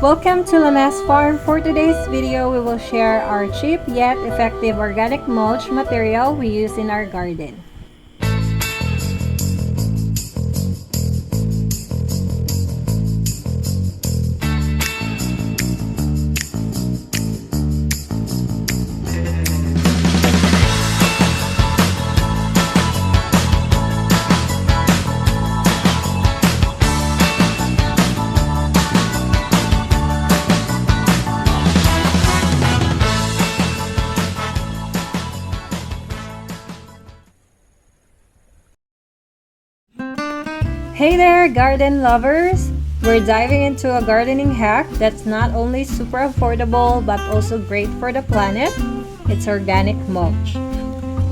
Welcome to Lanas Farm. For today's video, we will share our cheap yet effective organic mulch material we use in our garden. Hey there, garden lovers! We're diving into a gardening hack that's not only super affordable but also great for the planet. It's organic mulch.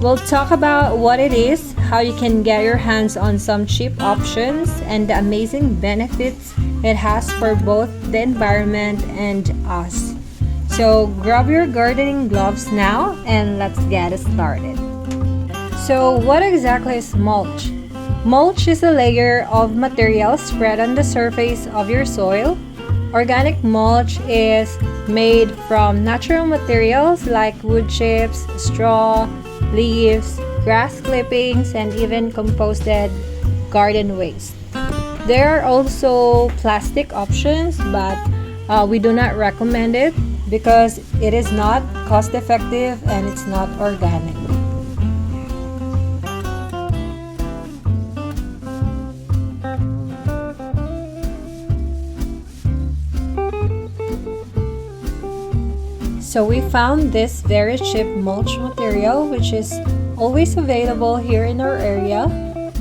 We'll talk about what it is, how you can get your hands on some cheap options, and the amazing benefits it has for both the environment and us. So grab your gardening gloves now and let's get started. So what exactly is mulch? Mulch is a layer of material spread on the surface of your soil. Organic mulch is made from natural materials like wood chips, straw, leaves, grass clippings, and even composted garden waste. There are also plastic options, but we do not recommend it because it is not cost effective and it's not organic. So we found this very cheap mulch material which is always available here in our area,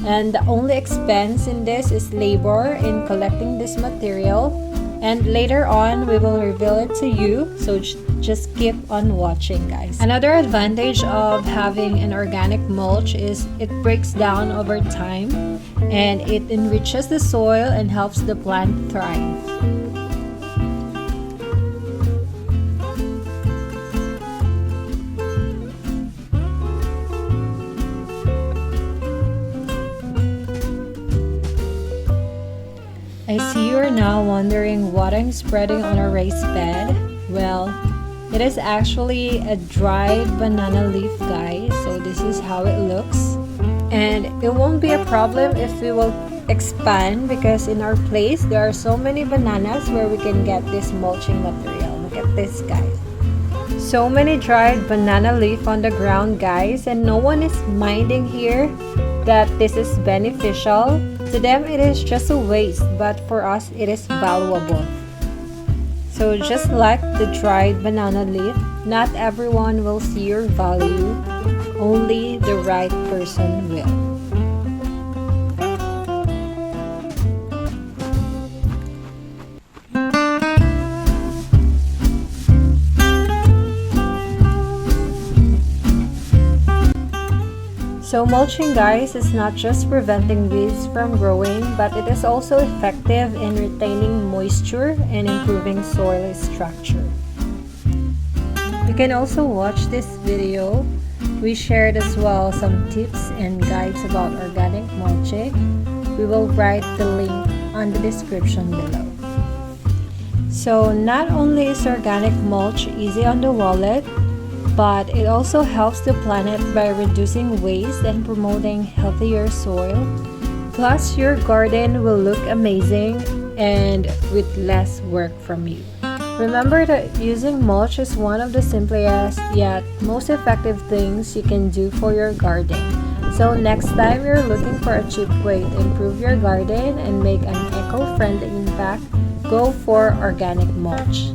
and the only expense in this is labor in collecting this material, and later on we will reveal it to you, so just keep on watching, guys. Another advantage of having an organic mulch is it breaks down over time and it enriches the soil and helps the plant thrive. I see you are now wondering what I'm spreading on a raised bed. Well, it is actually a dried banana leaf, guys. So this is how it looks. And it won't be a problem if we will expand, because in our place there are so many bananas where we can get this mulching material. Look at this, guys. So many dried banana leaf on the ground, guys, and no one is minding here that this is beneficial. To them it is just a waste, but for us it is valuable. So just like the dried banana leaf, not everyone will see your value, only the right person will. So mulching, guys, is not just preventing weeds from growing, but it is also effective in retaining moisture and improving soil structure. You can also watch this video. We shared as well some tips and guides about organic mulching. We will write the link on the description below. So not only is organic mulch easy on the wallet, but it also helps the planet by reducing waste and promoting healthier soil. Plus, your garden will look amazing and with less work from you. Remember that using mulch is one of the simplest yet most effective things you can do for your garden. So next time you're looking for a cheap way to improve your garden and make an eco-friendly impact, go for organic mulch.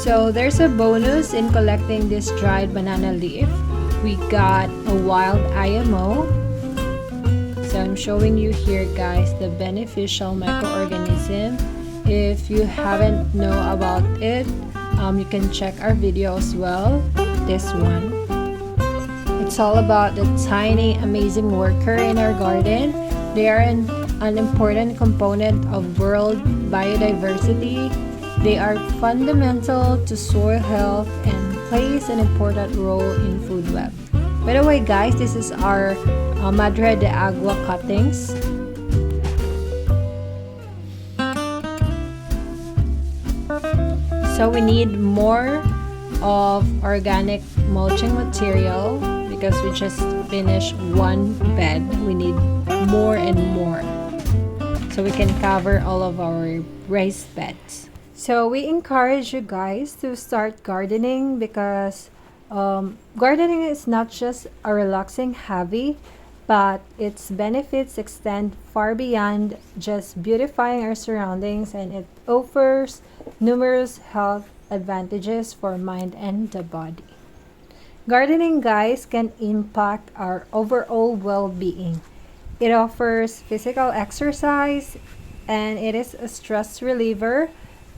So there's a bonus in collecting this dried banana leaf. We got a wild IMO. So I'm showing you here, guys, the beneficial microorganism. If you haven't know about it, you can check our video as well, this one. It's all about the tiny amazing worker in our garden. They are an important component of world biodiversity. They are fundamental to soil health and plays an important role in food web. By the way, guys, this is our Madre de Agua cuttings. So we need more of organic mulching material because we just finished one bed. We need more and more so we can cover all of our raised beds. So we encourage you guys to start gardening because gardening is not just a relaxing hobby, but its benefits extend far beyond just beautifying our surroundings, and it offers numerous health advantages for mind and the body. Gardening, guys, can impact our overall well-being. It offers physical exercise and it is a stress reliever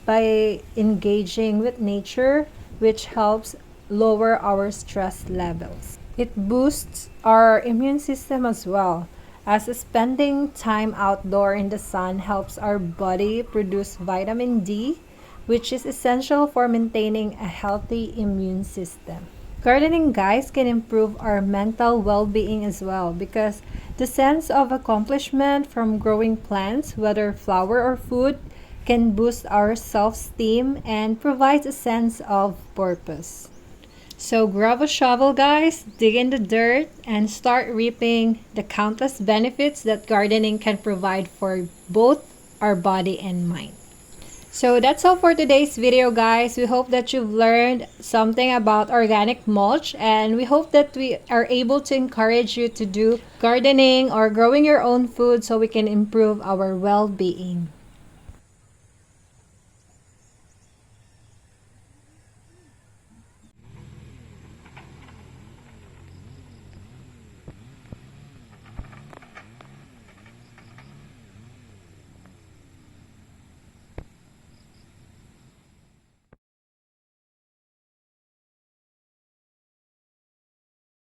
by engaging with nature, which helps lower our stress levels. It boosts our immune system as well, as spending time outdoor in the sun helps our body produce vitamin D, which is essential for maintaining a healthy immune system. Gardening, guys, can improve our mental well-being as well because the sense of accomplishment from growing plants, whether flower or food, can boost our self-esteem and provides a sense of purpose. So grab a shovel, guys, dig in the dirt, and start reaping the countless benefits that gardening can provide for both our body and mind. So that's all for today's video, guys. We hope that you've learned something about organic mulch, and we hope that we are able to encourage you to do gardening or growing your own food so we can improve our well-being.